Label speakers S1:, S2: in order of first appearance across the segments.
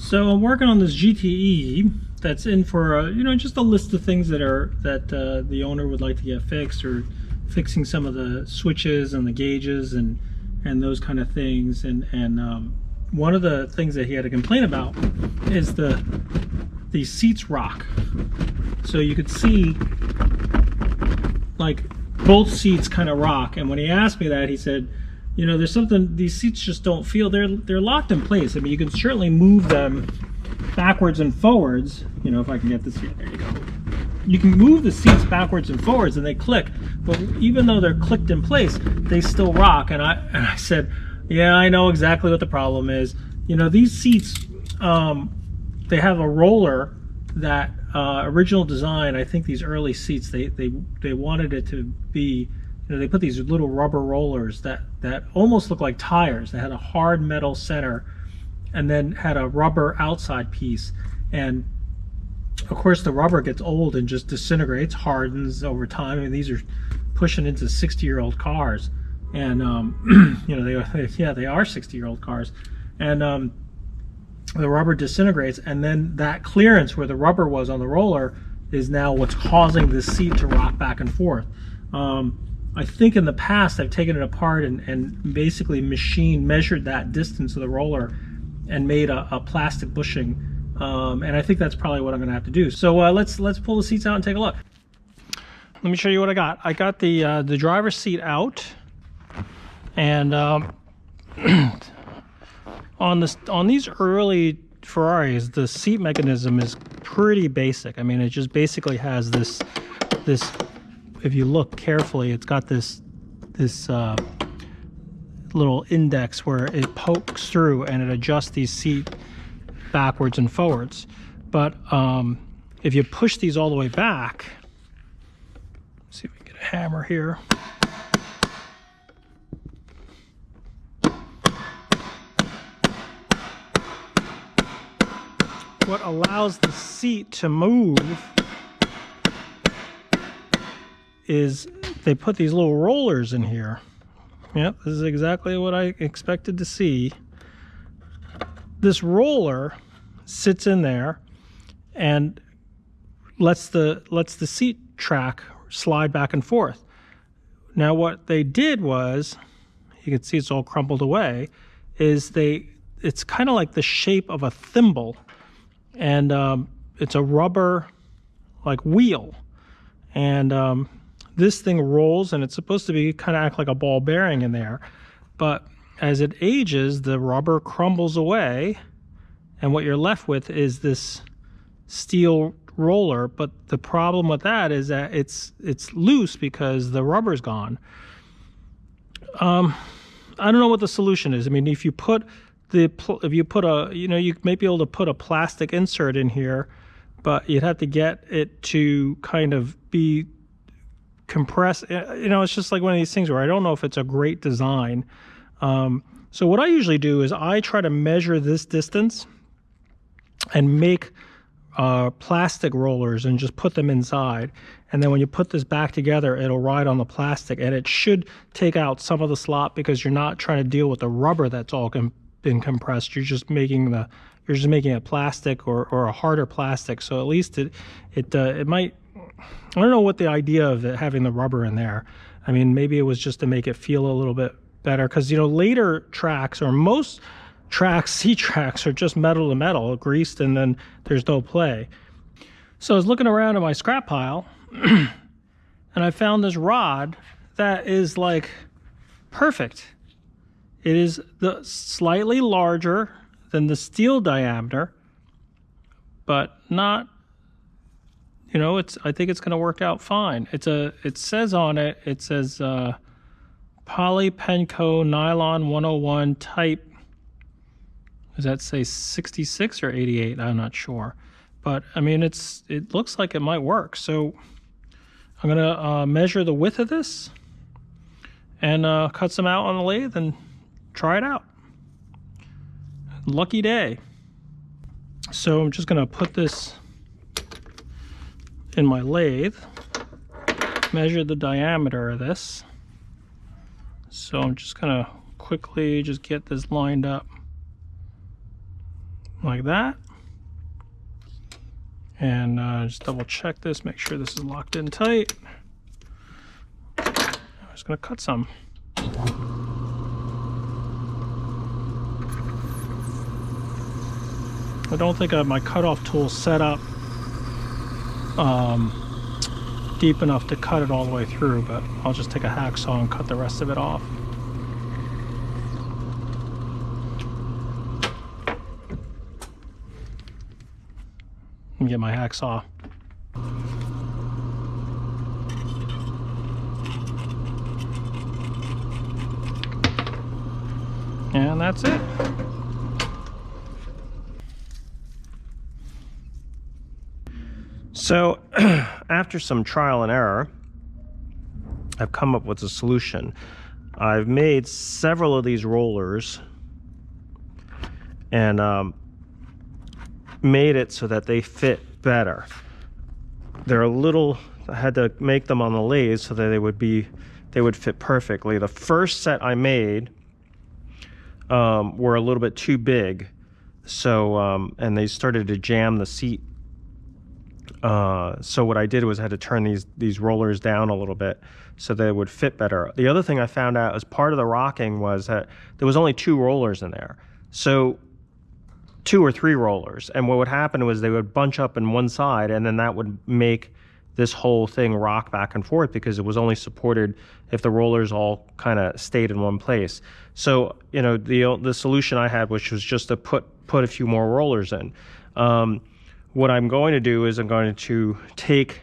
S1: So I'm working on this GTE that's in for you know, just a list of things that the owner would like to get fixed, or fixing some of the switches and the gauges and those kind of things. And one of the things that he had to complain about is the seats rock. So you could see like both seats kind of rock. And when he asked me that, he said, you know, there's something, these seats just don't feel, they're locked in place. I mean, you can certainly move them backwards and forwards. You know, if I can get this here, there you go. You can move the seats backwards and forwards and they click, but even though they're clicked in place, they still rock. And I said, yeah, I know exactly what the problem is. You know, these seats, they have a roller that original design, I think these early seats, they wanted it to be, you know, they put these little rubber rollers that almost look like tires. They had a hard metal center and then had a rubber outside piece. And of course the rubber gets old and just disintegrates, hardens over time. I mean, these are pushing into 60-year-old cars. And you know, they are 60-year-old cars. And the rubber disintegrates, and then that clearance where the rubber was on the roller is now what's causing this seat to rock back and forth. I think in the past I've taken it apart and basically measured that distance of the roller and made a plastic bushing, and I think that's probably what I'm going to have to do. So let's pull the seats out and take a look. Let me show you what I got. I got the driver's seat out, and on these early Ferraris, the seat mechanism is pretty basic. I mean, it just basically has this. If you look carefully, it's got this little index where it pokes through and it adjusts these seat backwards and forwards. But if you push these all the way back, let's see if we can get a hammer here. What allows the seat to move is they put these little rollers in here. Yep, this is exactly what I expected to see. This roller sits in there and lets the seat track slide back and forth. Now what they did was, you can see it's all crumpled away, is it's kind of like the shape of a thimble, and it's a rubber like wheel, and this thing rolls, and it's supposed to be kind of act like a ball bearing in there, but as it ages, the rubber crumbles away, and what you're left with is this steel roller. But the problem with that is that it's loose because the rubber's gone. I don't know what the solution is. I mean, if you put a, you know, you may be able to put a plastic insert in here, but you'd have to get it to kind of be compressed. You know, it's just like one of these things where I don't know if it's a great design. So what I usually do is I try to measure this distance and make plastic rollers and just put them inside. And then when you put this back together, it'll ride on the plastic, and it should take out some of the slop because you're not trying to deal with the rubber that's all been compressed. You're just making it plastic or a harder plastic. So at least it might, I don't know what the idea of it having the rubber in there. I mean, maybe it was just to make it feel a little bit better, because, you know, later tracks, or most tracks, C-tracks, are just metal to metal, greased, and then there's no play. So I was looking around in my scrap pile and I found this rod that is like perfect. It is slightly larger than the steel diameter, but not, you know, I think it's going to work out fine. It says on it, polypenco nylon 101 type. Does that say 66 or 88? I'm not sure, but I mean, it looks like it might work. So I'm gonna measure the width of this and cut some out on the lathe and try it out. Lucky day. So I'm just gonna put this in my lathe, measure the diameter of this. So I'm just gonna quickly just get this lined up like that. And just double check this, make sure this is locked in tight. I'm just gonna cut some. I don't think I have my cutoff tool set up deep enough to cut it all the way through, but I'll just take a hacksaw and cut the rest of it off. And get my hacksaw. And that's it. So after some trial and error, I've come up with a solution. I've made several of these rollers and made it so that they fit better. They're a little, I had to make them on the lathe so that they would fit perfectly. The first set I made were a little bit too big, so and they started to jam the seat. So what I did was I had to turn these rollers down a little bit so they would fit better. The other thing I found out as part of the rocking was that there was only 2 rollers in there. So 2 or 3 rollers. And what would happen was they would bunch up in one side, and then that would make this whole thing rock back and forth because it was only supported if the rollers all kind of stayed in one place. So, you know, the solution I had, which was just to put a few more rollers in. What I'm going to do is I'm going to take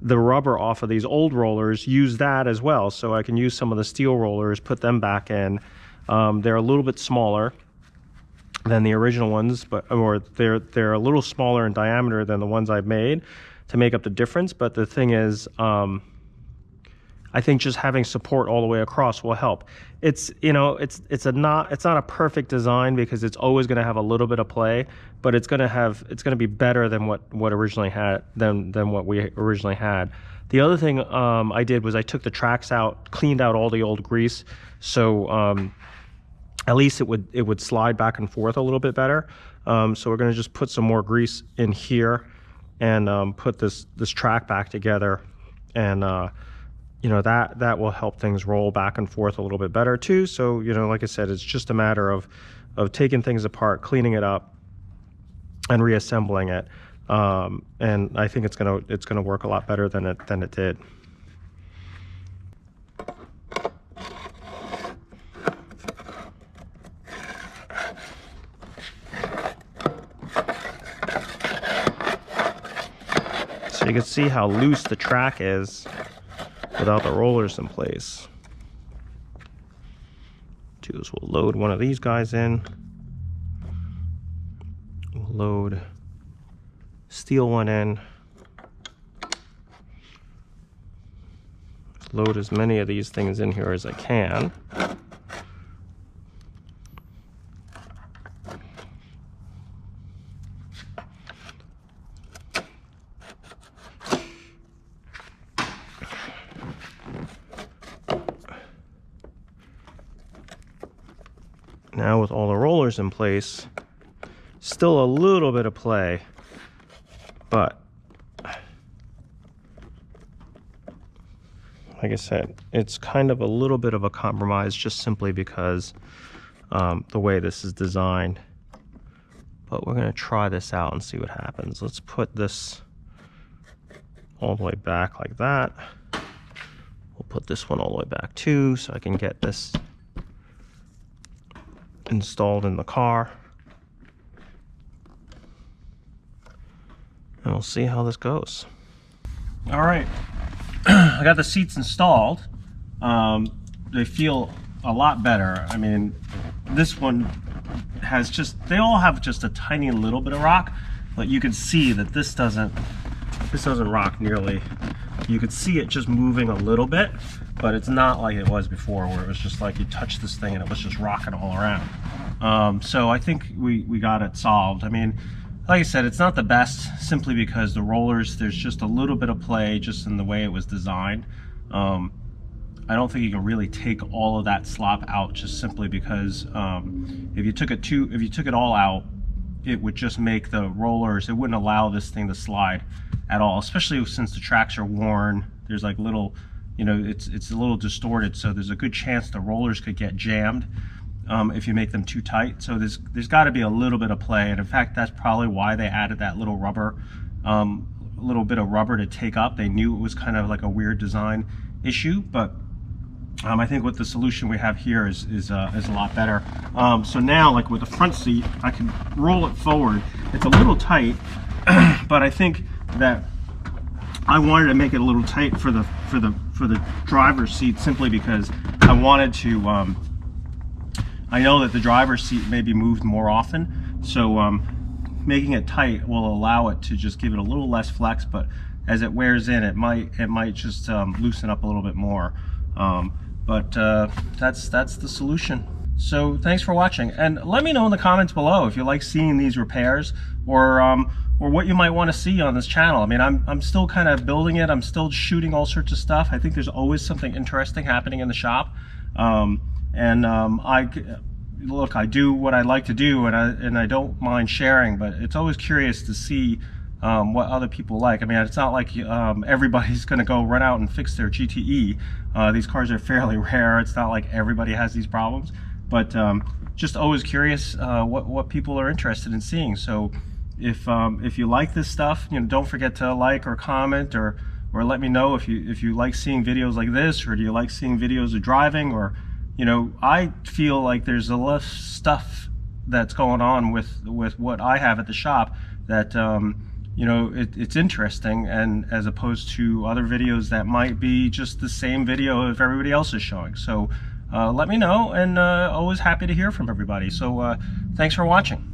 S1: the rubber off of these old rollers, use that as well, so I can use some of the steel rollers, put them back in. They're a little bit smaller than the original ones, or they're a little smaller in diameter than the ones I've made to make up the difference. But the thing is, I think just having support all the way across will help. It's, you know, it's not a perfect design because it's always going to have a little bit of play, but it's going to be better than what originally had than what we originally had. The other thing I did was I took the tracks out, cleaned out all the old grease, so at least it would slide back and forth a little bit better. So we're going to just put some more grease in here and put this track back together, and you know, that will help things roll back and forth a little bit better too. So, you know, like I said, it's just a matter of taking things apart, cleaning it up, and reassembling it. And I think it's gonna work a lot better than it did. So you can see how loose the track is without the rollers in place. Do is we'll load one of these guys in. We'll load steel one in. Load as many of these things in here as I can. Now with all the rollers in place, still a little bit of play, but like I said, it's kind of a little bit of a compromise just simply because the way this is designed. But we're going to try this out and see what happens. Let's put this all the way back like that. We'll put this one all the way back too, so I can get this installed in the car, and we'll see how this goes. All right, I got the seats installed. They feel a lot better. I mean, this one has they all have just a tiny little bit of rock, but you can see that this doesn't rock nearly. You could see it just moving a little bit, but it's not like it was before, where it was just like you touch this thing and it was just rocking all around. So I think we got it solved. I mean, like I said, it's not the best simply because the rollers, there's just a little bit of play just in the way it was designed. I don't think you can really take all of that slop out just simply because if you took it all out, it would just make the rollers, it wouldn't allow this thing to slide at all, especially since the tracks are worn. There's like little, you know, it's a little distorted, so there's a good chance the rollers could get jammed if you make them too tight. So there's got to be a little bit of play, and in fact that's probably why they added that little rubber, little bit of rubber to take up. They knew it was kind of like a weird design issue, but I think with the solution we have here is a lot better. So now, like with the front seat, I can roll it forward. It's a little tight, but I think that I wanted to make it a little tight for the driver's seat, simply because I wanted to. I know that the driver's seat may be moved more often, so making it tight will allow it to just give it a little less flex. But as it wears in, it might just loosen up a little bit more. But that's the solution. So thanks for watching, and let me know in the comments below if you like seeing these repairs, or what you might want to see on this channel. I mean, I'm still kind of building it. I'm still shooting all sorts of stuff. I think there's always something interesting happening in the shop, I do what I like to do, and I don't mind sharing, but it's always curious to see what other people like. I mean, it's not like everybody's going to go run out and fix their GTE. These cars are fairly rare. It's not like everybody has these problems, but just always curious what people are interested in seeing. So if you like this stuff, you know, don't forget to like or comment, or let me know if you like seeing videos like this, or do you like seeing videos of driving, or, you know, I feel like there's a lot of stuff that's going on with what I have at the shop that you know, it's interesting, and as opposed to other videos that might be just the same video if everybody else is showing. So let me know, and always happy to hear from everybody. So thanks for watching.